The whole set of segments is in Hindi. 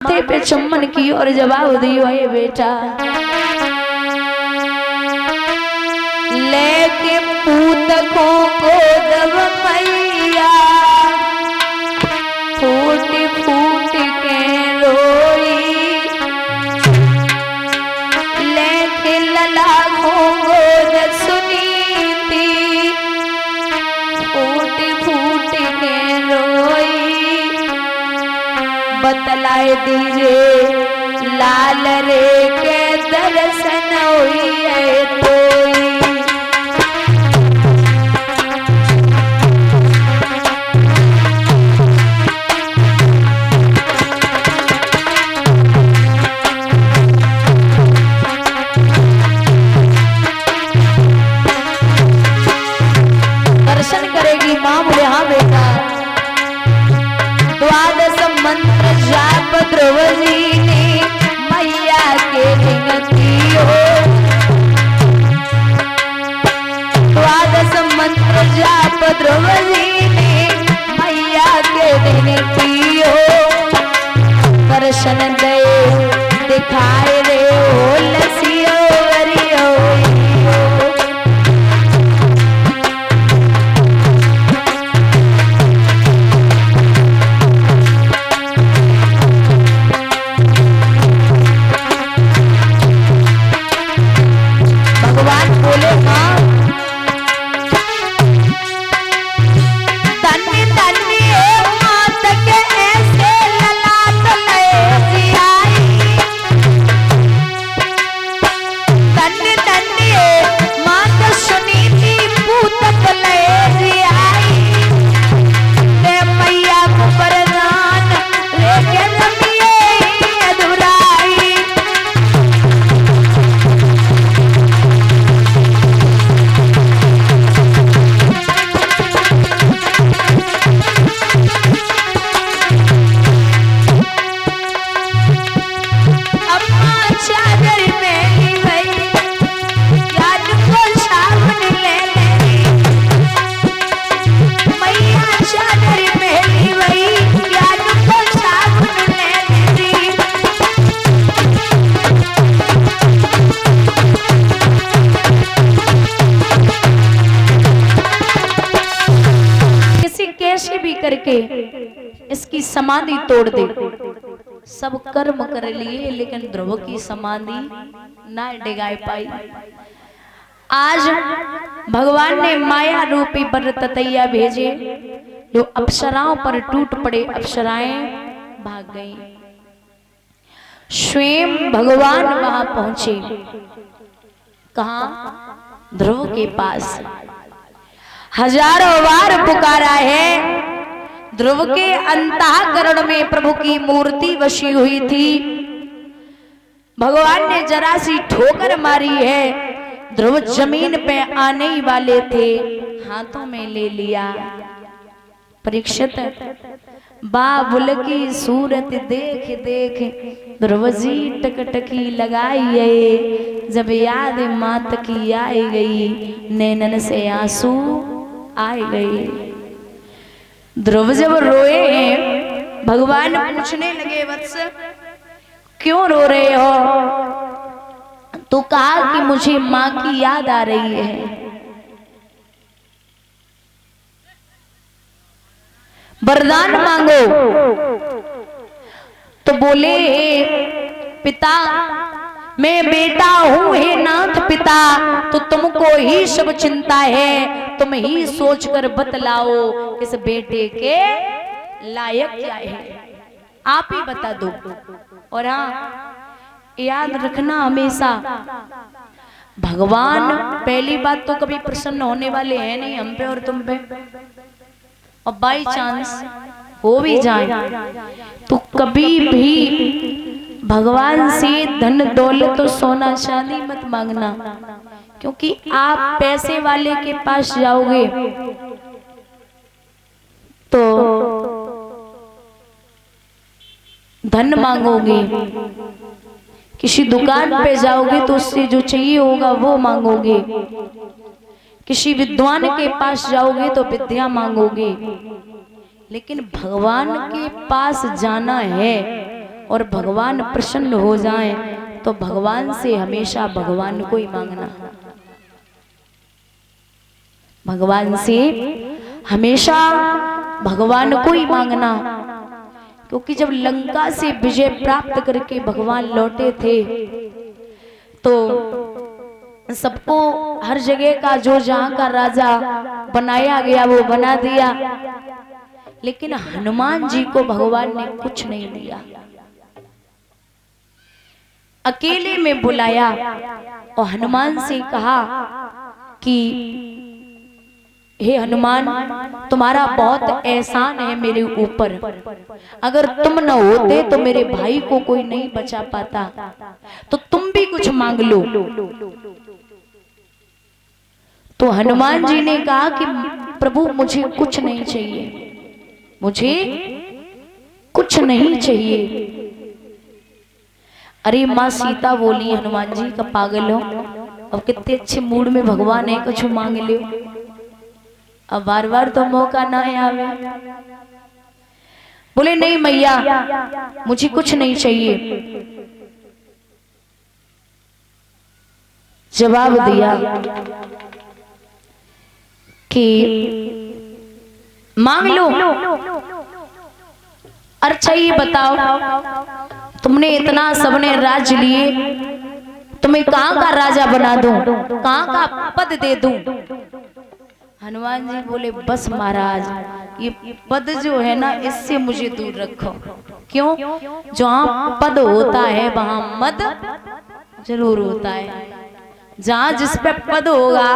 माथे पे चुम्बन की और जवाब दियो है बेटा। लेके पूतकों को दब मैया फूट फूट के रोई, लेके ललाखों को न सुनी थी फूट फूट के रोई। बतलाए दीजिए लाल रे के दर्शन हुई है कोई। दर्शन करेगी माँ बोले हाँ बेटा। द्वादश मंत्र जाप ध्रुव जी ने मैया के विनती हो। द्वादश मंत्र जाप ध्रुव जी ने मैया के विनती हो। दर्शन दे दिखाए रे ओ लसियो वरियो। करके इसकी समाधि तोड़ दे। सब कर्म कर लिए लेकिन ध्रुव की समाधि ना डिगाए पाई। आज भगवान ने माया रूपी बर ततैया भेजे जो अप्सराओं पर टूट पड़े। अप्सराएं भाग गईं। स्वयं भगवान वहां पहुंचे। कहां? ध्रुव के पास। हजारों बार पुकारा है। ध्रुव के अंतःकरण में प्रभु की मूर्ति बसी हुई थी। भगवान ने जरा सी ठोकर मारी है। ध्रुव जमीन पे आने ही वाले थे, हाथों में ले लिया। परीक्षित बाबुल की सूरत देख देख ध्रुव जी टकटकी लगाई है। जब याद मात की आई गई नैनन से आंसू आए गए। ध्रुव जब रोए भगवान पूछने लगे वत्स क्यों रो रहे हो? तो कहा कि मुझे माँ की याद आ रही है। वरदान मांगो। तो बोले पिता मैं बेटा हूं हे नाथ पिता, तो तुमको ही सब चिंता है। तुम ही सोचकर बतलाओ इस बेटे के लायक क्या है, आप ही बता दो। और हाँ याद रखना हमेशा भगवान पहली बात तो कभी प्रसन्न होने वाले हैं नहीं हम पे और तुम पे। और बाई चांस हो भी जाए तो कभी भी भगवान से धन दौलत तो सोना चांदी मत मांगना। क्योंकि आप पैसे वाले के पास जाओगे तो धन मांगोगे, किसी दुकान पे जाओगे तो उससे जो चाहिए होगा वो मांगोगे, किसी विद्वान के पास जाओगे तो विद्या मांगोगे। लेकिन भगवान के पास जाना है और भगवान प्रसन्न हो जाएं तो भगवान से हमेशा भगवान को ही मांगना। भगवान से हमेशा भगवान को ही मांगना, क्योंकि जब लंका से विजय प्राप्त करके भगवान लौटे थे तो सबको हर जगह का जो जहां का राजा बनाया गया वो बना दिया, लेकिन हनुमान जी को भगवान ने कुछ नहीं दिया। अकेले में बुलाया और हनुमान से कहा कि हे हनुमान, तुम्हारा बहुत एहसान है मेरे ऊपर, अगर तुम न होते तो मेरे भाई को कोई नहीं बचा पाता, तो तुम भी कुछ मांग लो। तो हनुमान जी ने कहा कि प्रभु मुझे कुछ नहीं चाहिए, मुझे कुछ नहीं चाहिए। अरे माँ सीता बोली हनुमान जी का पागल हो, अब कितने अच्छे मूड में भगवान है, कुछ मांग लो। अब बार बार तो मौका ना आवे। बोले नहीं मैया मुझे कुछ नहीं चाहिए। जवाब दिया कि मांग लो। अच्छा ये बताओ, तुमने इतना सबने राज्य लिए, तुम्हें कहां का राजा बना दूं, कहां का पद दे दूं? हनुमान जी बोले बस महाराज ये पद जो है ना इससे मुझे दूर रखो। क्यों? जहां पद होता है वहां मद जरूर होता है। जहां जिस पे पद होगा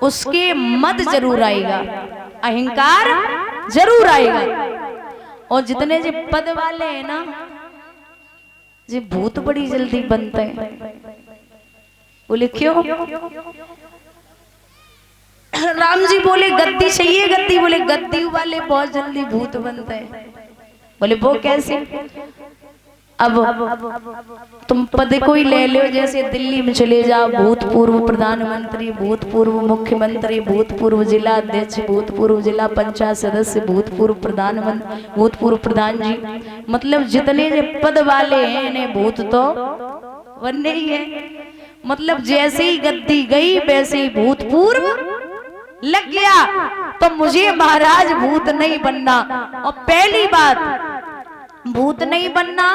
उसके मद जरूर आएगा, अहंकार जरूर आएगा। और जितने जो पद वाले हैं ना जी भूत बड़ी जल्दी बनते हैं। बोले क्यों? राम जी बोले गद्दी चाहिए गद्दी। बोले गद्दी वाले बहुत जल्दी भूत बनते हैं। बोले वो कैसे? अब तुम पद को ही ले लो, जैसे दिल्ली में चले जाओ, भूतपूर्व प्रधानमंत्री, भूतपूर्व मुख्यमंत्री, भूतपूर्व जिला अध्यक्ष, भूतपूर्व जिला पंचायत सदस्य, भूतपूर्व प्रधानमंत्री, भूतपूर्व प्रधान जी, मतलब जितने जो पद वाले हैं इन्हें भूत तो बनने ही है। मतलब जैसे ही गद्दी गई वैसे ही भूतपूर्व लग गया। तो मुझे महाराज भूत नहीं बनना। और पहली बात भूत नहीं बनना,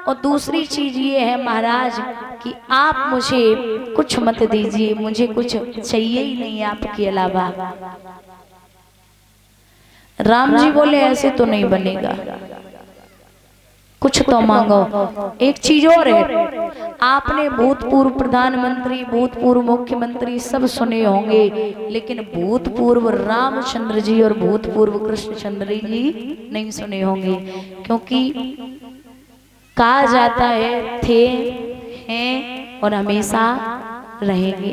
और दूसरी चीज ये है महाराज कि आप मुझे कुछ मत दीजिए, मुझे कुछ चाहिए ही नहीं आपके अलावा। राम जी बोले ऐसे तो नहीं बनेगा, कुछ तो मांगो। एक चीज और है, आपने भूतपूर्व प्रधानमंत्री, भूतपूर्व मुख्यमंत्री सब सुने होंगे, लेकिन भूतपूर्व रामचंद्र जी और भूतपूर्व कृष्णचंद्र जी नहीं सुने होंगे। क्योंकि कहा जाता है थे, हैं और हमेशा रहेंगे।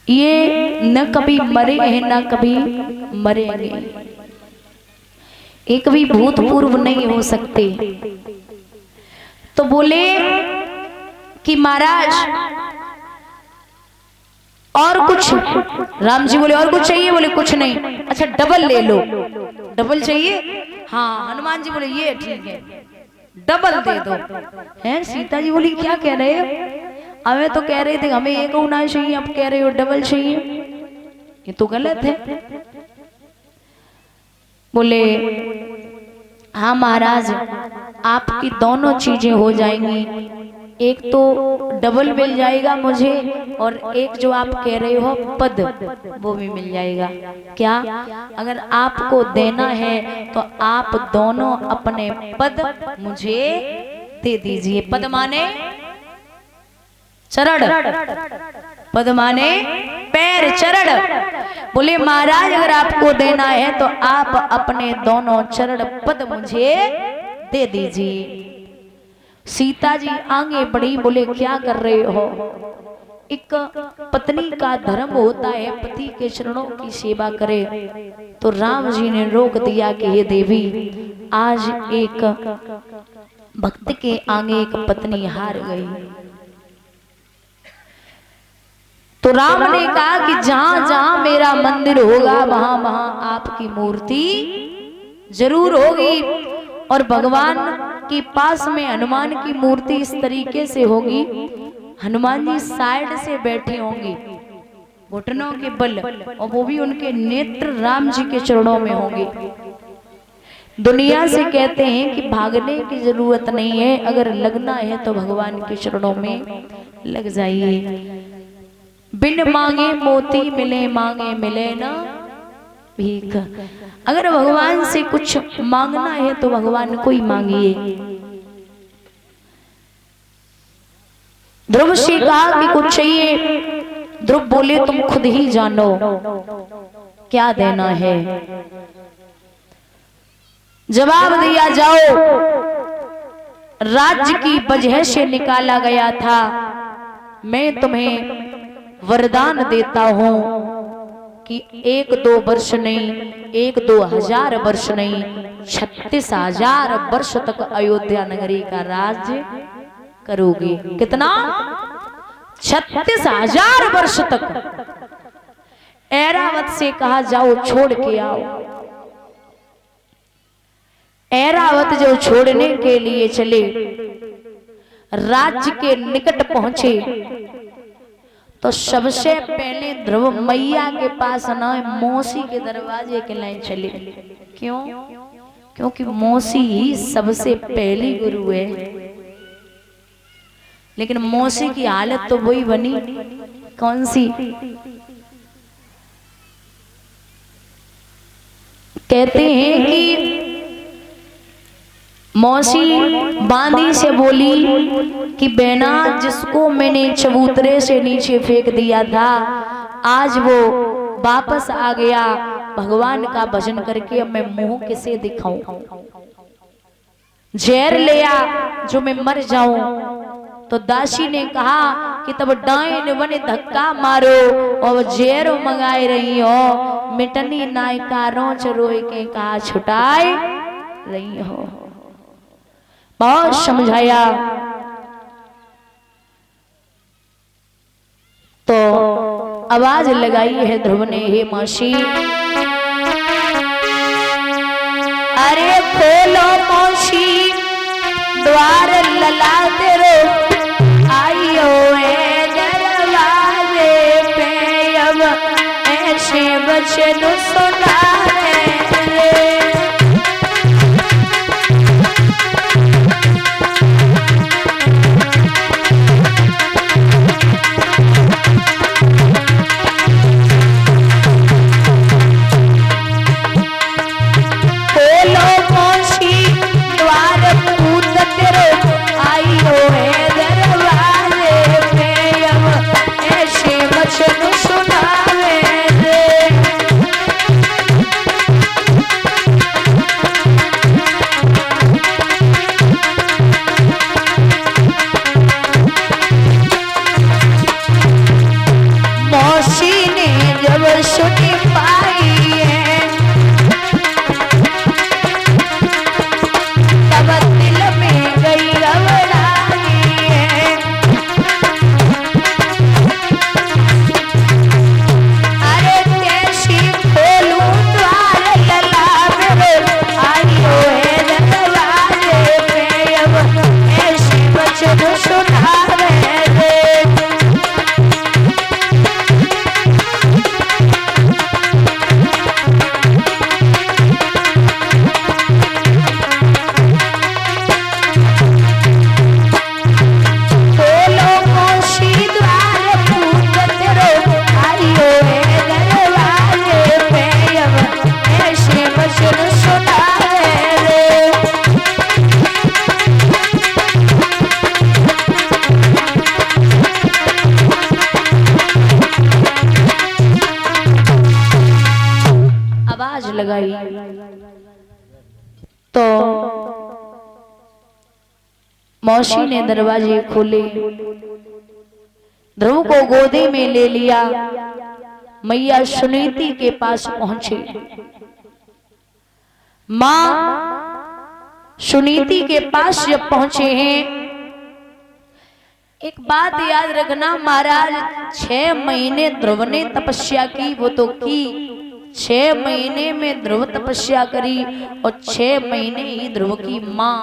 ये न कभी मरे हैं न कभी मरेंगे, एक भी भूतपूर्व नहीं हो सकते। तो बोले कि महाराज और कुछ? राम जी बोले और कुछ चाहिए? बोले कुछ नहीं। अच्छा डबल ले लो। डबल चाहिए? हाँ। हनुमान जी बोले ये ठीक है, डबल दे दो। हैं? सीता जी बोली क्या कह रहे हो? हमें तो कह रहे थे हमें एक होना चाहिए, अब कह रहे हो डबल चाहिए, ये तो गलत है। बोले हाँ महाराज आपकी दोनों चीजें हो जाएंगी, एक तो डबल मिल जाएगा मुझे, और एक जो आप कह रहे हो पद वो भी मिल जाएगा। क्या? अगर आपको देना है तो आप दोनों अपने पद मुझे दे दीजिए। पद माने चरण, पद माने पैर, चरण। बोले महाराज अगर आपको देना है तो आप अपने दोनों चरण पद मुझे दे दीजिए। सीता जी आगे बढ़ी, बोले क्या कर रहे हो? एक पत्नी का धर्म होता है पति के चरणों की सेवा करे। तो राम जी ने रोक दिया कि हे देवी, आज एक भक्त के आगे एक पत्नी हार गई। तो राम ने कहा कि जहां जहां मेरा मंदिर होगा वहां वहां आपकी मूर्ति जरूर होगी। और भगवान के पास में हनुमान की मूर्ति इस तरीके से होगी, हनुमान जी साइड से बैठे होंगे घुटनों के बल, और वो भी उनके नेत्र राम जी के चरणों में होंगे। दुनिया से कहते हैं कि भागने की जरूरत नहीं है, अगर लगना है तो भगवान के चरणों में लग जाइए। बिन मांगे मोती मिले, मांगे मिले ना भीख। अगर भगवान से कुछ मांगना है तो भगवान को ही मांगिए। ध्रुव से कहा कि कुछ चाहिए, ध्रुव बोले तुम खुद ही जानो क्या देना है। जवाब दिया, जाओ, राज्य की वजह से निकाला गया था, मैं तुम्हें वरदान देता हूं कि 1-2 वर्ष नहीं, 1-2 हजार वर्ष नहीं, 36,000 वर्ष तक अयोध्या नगरी का राज्य करोगे। कितना? 36,000 वर्ष तक। ऐरावत से कहा, जाओ छोड़ के आओ। ऐरावत जो छोड़ने के लिए चले, राज्य के निकट पहुंचे तो सबसे पहले ध्रुव मैया के पास ना मौसी के दरवाजे के लाइन चले। क्यों? क्योंकि मौसी ही सबसे पहली गुरु है। लेकिन मौसी की हालत तो वही बनी, कौन सी? कहते हैं कि मौसी बांदी से बोली कि बेना, जिसको मैंने चबूतरे से नीचे फेंक दिया था, आज वो वापस आ गया भगवान का भजन करके, अब मैं मुंह किसे दिखाऊं? जहर लिया जो मैं मर जाऊं। तो दासी ने कहा कि तब डाइन बने धक्का मारो, और जहर मंगाए रही हो, मिटनी नायका रोच रोए के कहा छुटाए रही हो। बहुत समझाया तो आवाज लगाई है ध्रुव ने, हे मौसी, अरे खोलो मौसी द्वार लला तेरो, आइयो ए दरवाजे पे, अब ऐसे वचन सुनाए रे। लगाई तो मौसी ने दरवाजे खोले, ध्रुव को गोदी में ले लिया, मैया सुनीति के पास पहुंचे। मां सुनीति के पास जब पहुंचे हैं, एक बात याद रखना महाराज, 6 महीने ध्रुव ने तपस्या की, वो तो की, 6 महीने में ध्रुव तपस्या करी और 6 महीने ही ध्रुव की माँ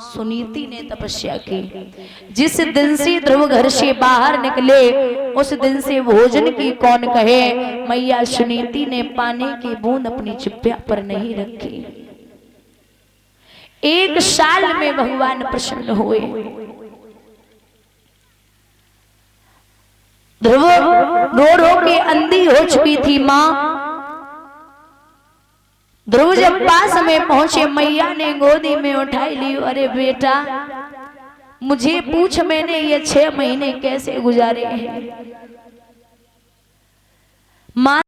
सुनीति ने तपस्या की। जिस दिन से ध्रुव घर से बाहर निकले उस दिन से भोजन की कौन कहे, मैया सुनीति ने पानी की बूंद अपनी चिप्या पर नहीं रखी। 1 साल में भगवान प्रसन्न हुए। ध्रुव रो रो के अंधी हो चुकी थी मां। ध्रुव जब पास में पहुंचे मैया ने गोदी में उठाई ली। अरे बेटा मुझे पूछ, मैंने ये 6 महीने कैसे गुजारे हैं। मां